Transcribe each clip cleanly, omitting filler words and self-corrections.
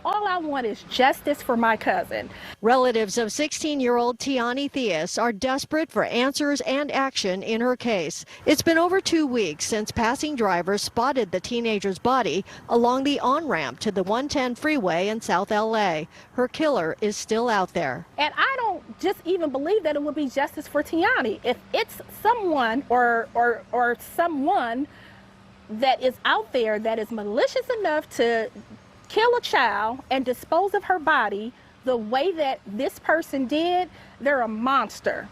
all I want is justice for my cousin. Relatives of 16-year-old Tioni Theus are desperate for answers and action in her case. It's been over 2 weeks since passing drivers spotted the teenager's body along the on-ramp to the 110 freeway in South LA. Her killer is still out there. And I don't just even believe that it would be justice for Tioni. If it's someone or someone that is out there that is malicious enough to kill a child and dispose of her body the way that this person did, they're a monster.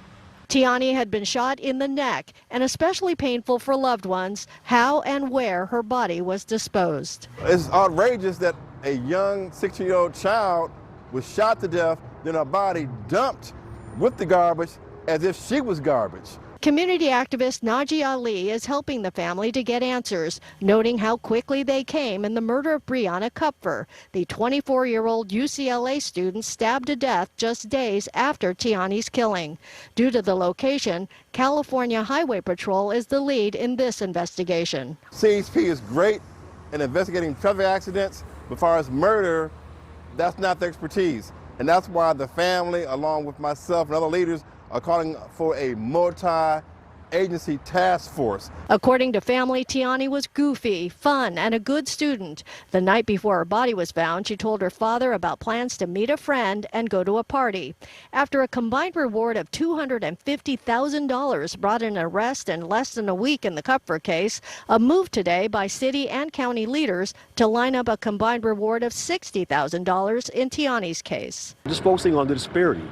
Tioni had been shot in the neck, and especially painful for loved ones how and where her body was disposed. It's outrageous that a young 16-year-old child was shot to death, then her body dumped with the garbage as if she was garbage. Community activist Naji Ali is helping the family to get answers, noting how quickly they came in the murder of Breonna Kupfer, the 24-year-old UCLA student stabbed to death just days after Tioni's killing. Due to the location, California Highway Patrol is the lead in this investigation. CHP is great in investigating traffic accidents, but as far as murder, that's not their expertise. And that's why the family, along with myself and other leaders, are calling for a multi-agency task force. According to family, Tioni was goofy, fun, and a good student. The night before her body was found, she told her father about plans to meet a friend and go to a party. After a combined reward of $250,000 brought an arrest in less than a week in the Kupfer case, a move today by city and county leaders to line up a combined reward of $60,000 in Tioni's case. Just focusing on the disparity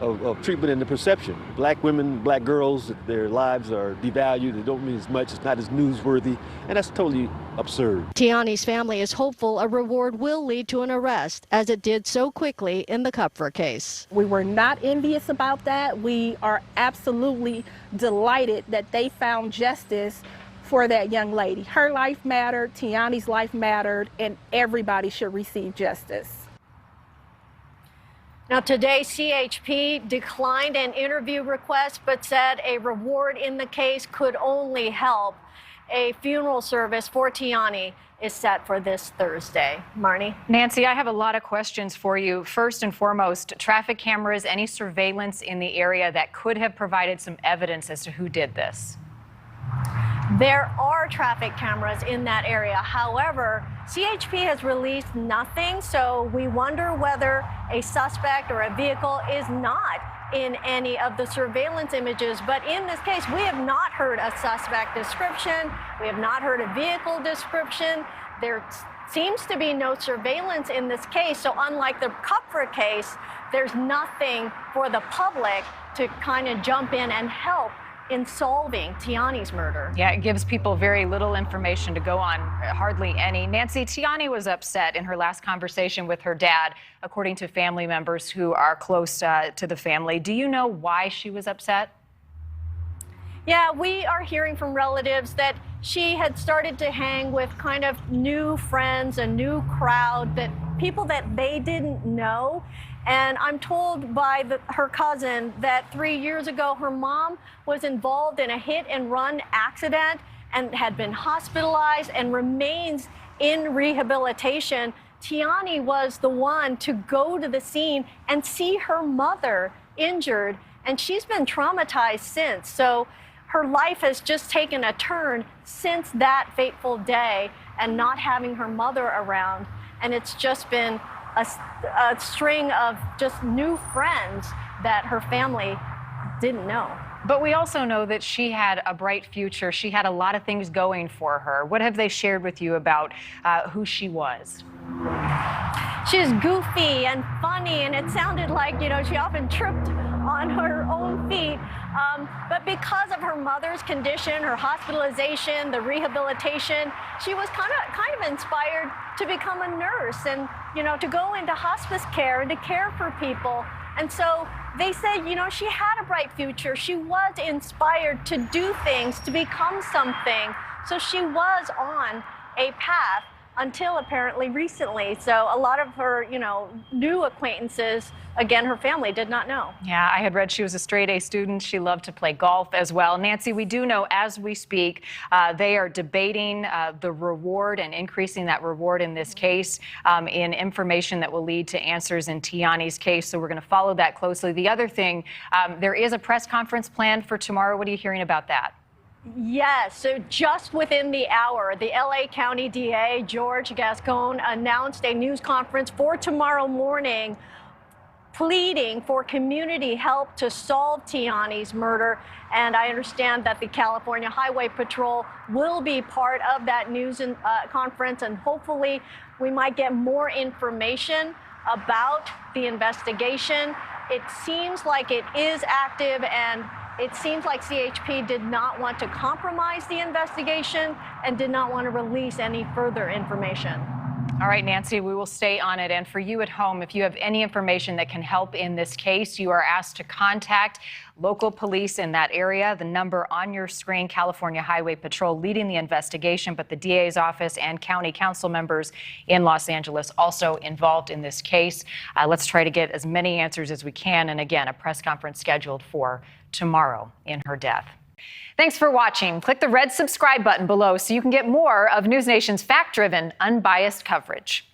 of treatment and the perception. Black women, black girls, their lives are devalued. They don't mean as much. It's not as newsworthy. And that's totally absurd. Tioni's family is hopeful a reward will lead to an arrest, as it did so quickly in the Kupfer case. We were not envious about that. We are absolutely delighted that they found justice for that young lady. Her life mattered, Tioni's life mattered, and everybody should receive justice. Now today, CHP declined an interview request, but said a reward in the case could only help. A funeral service for Tioni is set for this Thursday. Marnie? Nancy, I have a lot of questions for you. First and foremost, traffic cameras, any surveillance in the area that could have provided some evidence as to who did this? There are traffic cameras in that area. However, CHP has released nothing, so we wonder whether a suspect or a vehicle is not in any of the surveillance images. But in this case, we have not heard a suspect description. We have not heard a vehicle description. There seems to be no surveillance in this case. So unlike the Kupfer case, there's nothing for the public to kind of jump in and help in solving Tioni's murder. Yeah, it gives people very little information to go on, hardly any. Nancy, Tioni was upset in her last conversation with her dad, according to family members who are close to the family. Do you know why she was upset? Yeah, we are hearing from relatives that she had started to hang with kind of new friends, a new crowd, that people that they didn't know. And I'm told by her cousin that 3 years ago, her mom was involved in a hit-and-run accident and had been hospitalized and remains in rehabilitation. Tioni was the one to go to the scene and see her mother injured, and she's been traumatized since. So her life has just taken a turn since that fateful day and not having her mother around. And it's just been a string of just new friends that her family didn't know. But we also know that she had a bright future. She had a lot of things going for her. What have they shared with you about who she was? She's goofy and funny, and it sounded like, she often tripped on her own feet. But because of her mother's condition, her hospitalization, the rehabilitation, she was kind of inspired to become a nurse and, to go into hospice care and to care for people. And so they said, she had a bright future. She was inspired to do things, to become something. So she was on a path until apparently recently. So a lot of her, new acquaintances, again, her family did not know. Yeah, I had read she was a straight A student. She loved to play golf as well. Nancy, we do know as we speak, they are debating the reward and increasing that reward in this case in information that will lead to answers in Tioni's case. So we're going to follow that closely. The other thing, there is a press conference planned for tomorrow. What are you hearing about that? Yes, so just within the hour, the LA County DA, George Gascon, announced a news conference for tomorrow morning pleading for community help to solve Tioni's murder. And I understand that the California Highway Patrol will be part of that news conference, and hopefully we might get more information about the investigation. It seems like it is active, and it seems like CHP did not want to compromise the investigation and did not want to release any further information. All right, Nancy, we will stay on it. And for you at home, if you have any information that can help in this case, you are asked to contact local police in that area. The number on your screen, California Highway Patrol leading the investigation, but the DA's office and county council members in Los Angeles also involved in this case. Let's try to get as many answers as we can. And again, a press conference scheduled for tomorrow in her death. Thanks for watching. Click the red subscribe button below so you can get more of NewsNation's fact-driven, unbiased coverage.